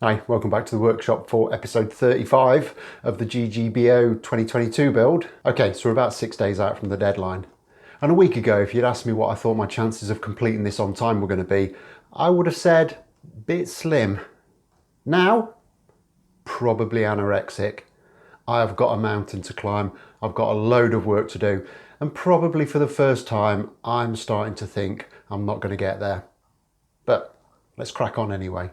Hi, welcome back to the workshop for episode 35 of the GGBO 2022 build. Okay, so we're about 6 days out from the deadline. And a week ago, if you'd asked me what I thought my chances of completing this on time were going to be, I would have said, bit slim. Now, probably anorexic. I have got a mountain to climb, I've got a load of work to do, and probably for the first time, I'm starting to think I'm not going to get there. But let's crack on anyway.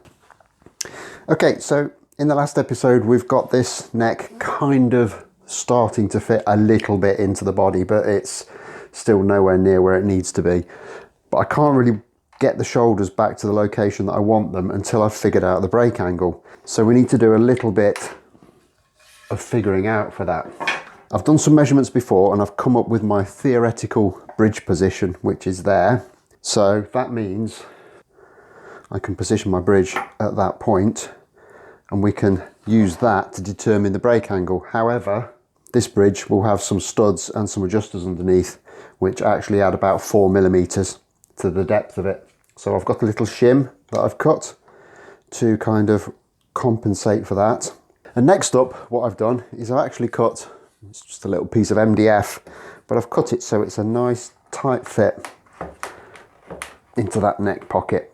Okay, so in the last episode we've got this neck kind of starting to fit a little bit into the body, but it's still nowhere near where it needs to be. But I can't really get the shoulders back to the location that I want them until I've figured out the break angle. So we need to do a little bit of figuring out for that. I've done some measurements before and I've come up with my theoretical bridge position, which is there. So that means I can position my bridge at that point and we can use that to determine the break angle. However, this bridge will have some studs and some adjusters underneath, which actually add about 4mm to the depth of it. So I've got a little shim that I've cut to kind of compensate for that. And next up, what I've done is I've actually cut, it's just a little piece of MDF, but I've cut it so it's a nice tight fit into that neck pocket.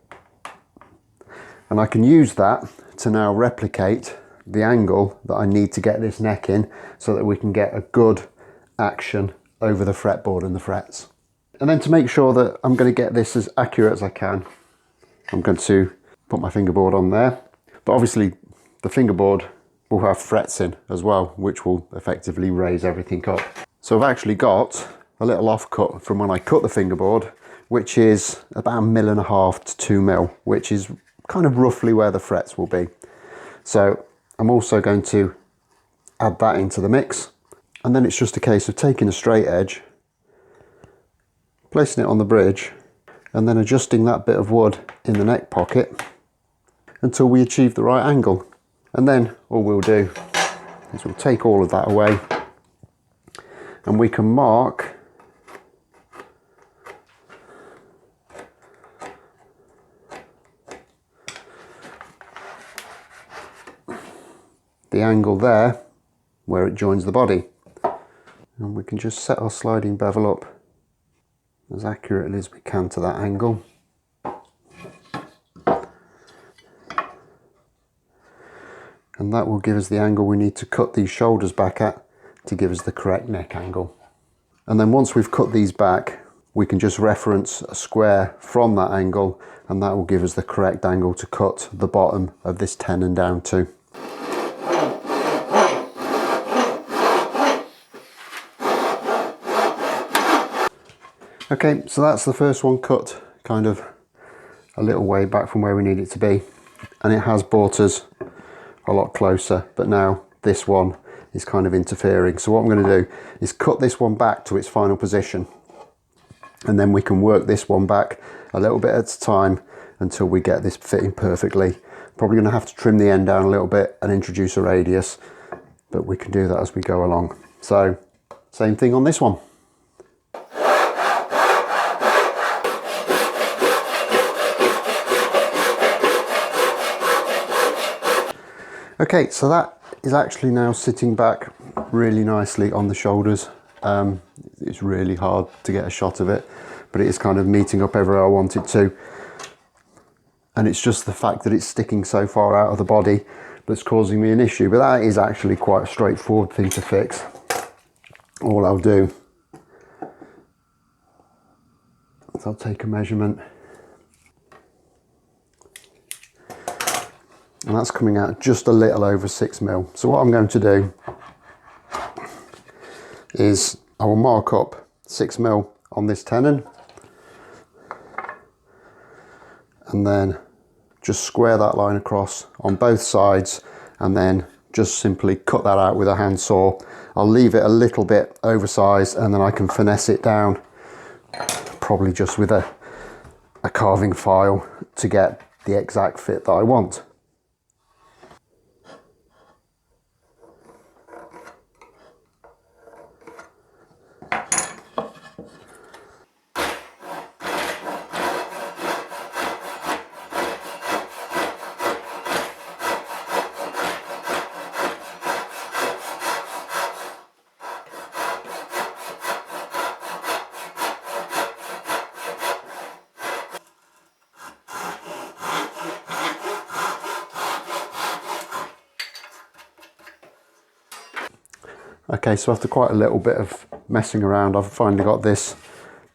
And I can use that to now replicate the angle that I need to get this neck in so that we can get a good action over the fretboard and the frets. And then to make sure that I'm going to get this as accurate as I can, I'm going to put my fingerboard on there. But obviously the fingerboard will have frets in as well, which will effectively raise everything up. So I've actually got a little offcut from when I cut the fingerboard, which is about 1.5 mm to 2 mm, which is kind of roughly where the frets will be. So I'm also going to add that into the mix, and then it's just a case of taking a straight edge, placing it on the bridge, and then adjusting that bit of wood in the neck pocket until we achieve the right angle. And then all we'll do is we'll take all of that away and we can mark the angle there where it joins the body, and we can just set our sliding bevel up as accurately as we can to that angle. And that will give us the angle we need to cut these shoulders back at to give us the correct neck angle. And then once we've cut these back, we can just reference a square from that angle, and that will give us the correct angle to cut the bottom of this tenon down to. Okay, so that's the first one cut kind of a little way back from where we need it to be, and it has brought us a lot closer, but now this one is kind of interfering. So what I'm going to do is cut this one back to its final position, and then we can work this one back a little bit at a time until we get this fitting perfectly. Probably going to have to trim the end down a little bit and introduce a radius, but we can do that as we go along. So same thing on this one. Okay, so that is actually now sitting back really nicely on the shoulders. It's really hard to get a shot of it, but it is kind of meeting up everywhere I want it to. And it's just the fact that it's sticking so far out of the body that's causing me an issue, but that is actually quite a straightforward thing to fix. All I'll do is I'll take a measurement, and that's coming out just a little over 6 mm. So what I'm going to do is I will mark up 6 mm on this tenon, and then just square that line across on both sides, and then just simply cut that out with a handsaw. I'll leave it a little bit oversized, and then I can finesse it down, probably just with a carving file, to get the exact fit that I want. Okay, so after quite a little bit of messing around, I've finally got this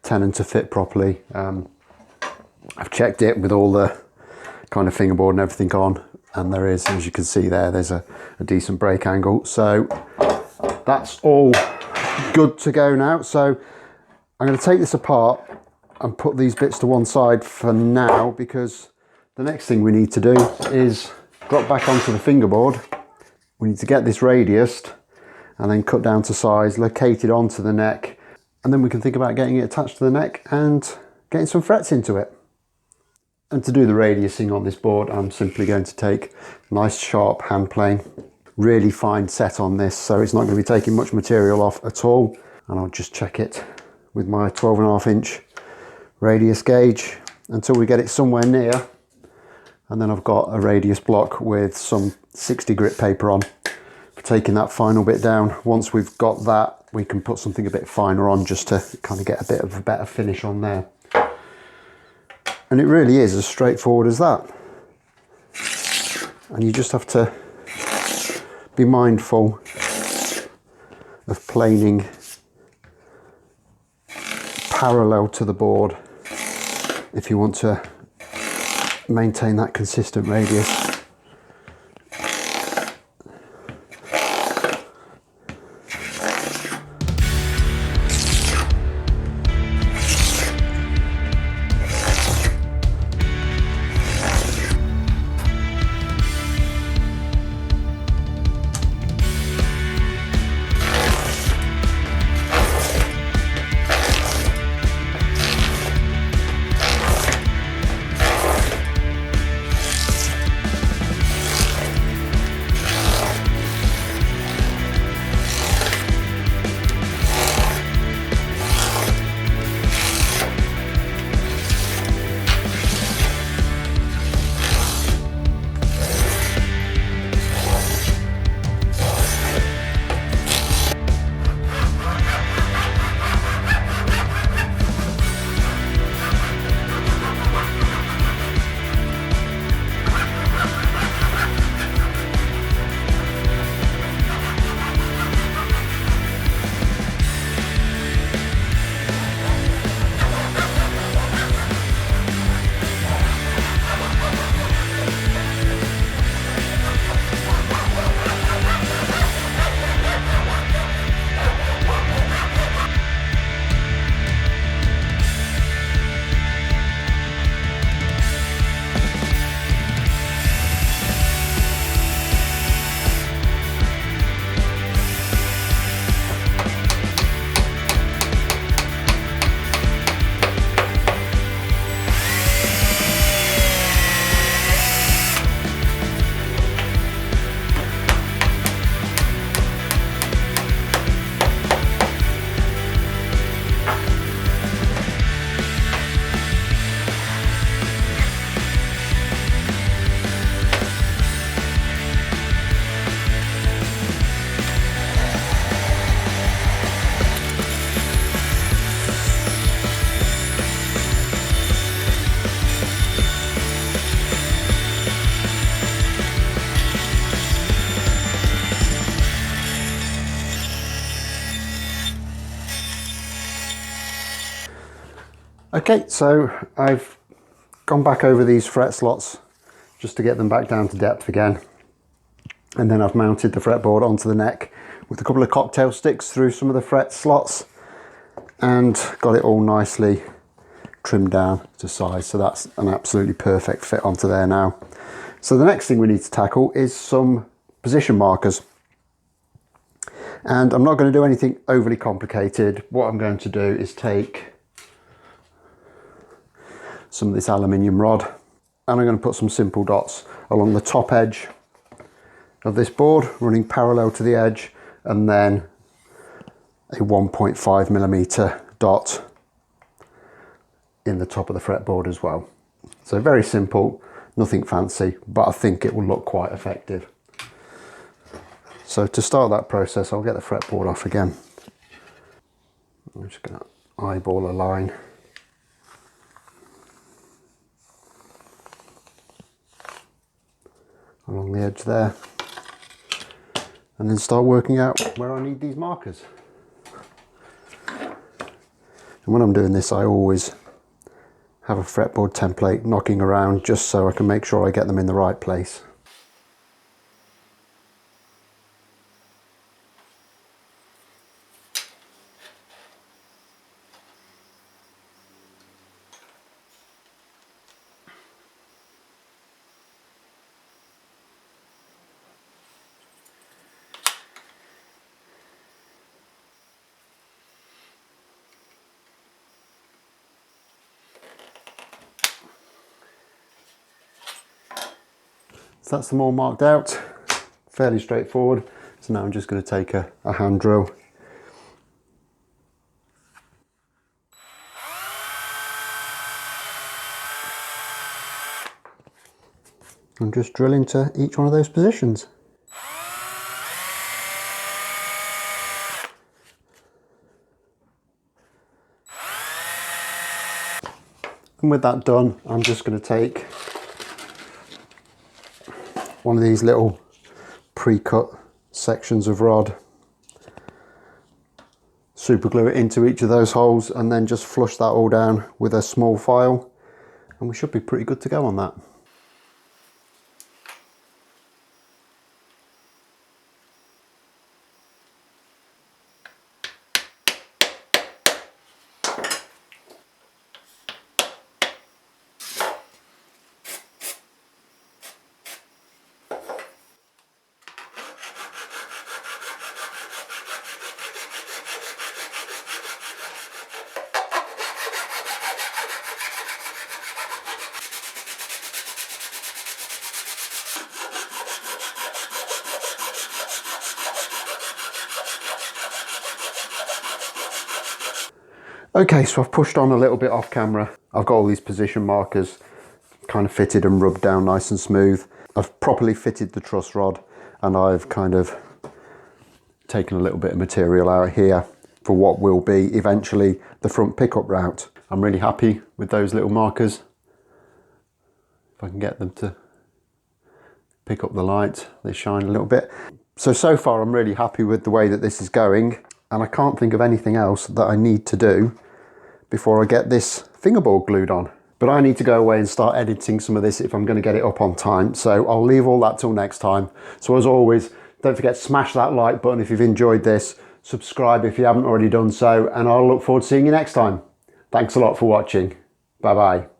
tenon to fit properly. I've checked it with all the kind of fingerboard and everything on, and there is, as you can see there's a decent break angle. So that's all good to go now. So I'm going to take this apart and put these bits to one side for now, because the next thing we need to do is drop back onto the fingerboard. We need to get this radiused and then cut down to size, locate it onto the neck, and then we can think about getting it attached to the neck and getting some frets into it. And to do the radiusing on this board, I'm simply going to take a nice sharp hand plane, really fine set on this, so it's not going to be taking much material off at all. And I'll just check it with my 12.5-inch radius gauge until we get it somewhere near. And then I've got a radius block with some 60 grit paper on for taking that final bit down. Once we've got that, we can put something a bit finer on just to kind of get a bit of a better finish on there. And it really is as straightforward as that. And you just have to be mindful of planing parallel to the board if you want to maintain that consistent radius. Okay, so I've gone back over these fret slots just to get them back down to depth again. And then I've mounted the fretboard onto the neck with a couple of cocktail sticks through some of the fret slots and got it all nicely trimmed down to size. So that's an absolutely perfect fit onto there now. So the next thing we need to tackle is some position markers. And I'm not going to do anything overly complicated. What I'm going to do is take some of this aluminium rod and I'm going to put some simple dots along the top edge of this board, running parallel to the edge, and then a 1.5mm dot in the top of the fretboard as well. So very simple, nothing fancy, but I think it will look quite effective. So to start that process, I'll get the fretboard off again. I'm just going to eyeball a line. Along the edge there. and then start working out where I need these markers. And when I'm doing this, I always have a fretboard template knocking around just so I can make sure I get them in the right place. So that's them all marked out, fairly straightforward. So now I'm just going to take a hand drill and just drill into each one of those positions. And with that done, I'm just going to take one of these little pre-cut sections of rod, super glue it into each of those holes, and then just flush that all down with a small file, and we should be pretty good to go on that. Okay, so I've pushed on a little bit off camera. I've got all these position markers kind of fitted and rubbed down nice and smooth. I've properly fitted the truss rod, and I've kind of taken a little bit of material out here for what will be eventually the front pickup route. I'm really happy with those little markers. If I can get them to pick up the light, they shine a little bit. So far I'm really happy with the way that this is going, and I can't think of anything else that I need to do before I get this fingerboard glued on. But I need to go away and start editing some of this if I'm going to get it up on time, so I'll leave all that till next time. So as always, don't forget to smash that like button if you've enjoyed this, subscribe if you haven't already done so, and I'll look forward to seeing you next time. Thanks a lot for watching. Bye bye.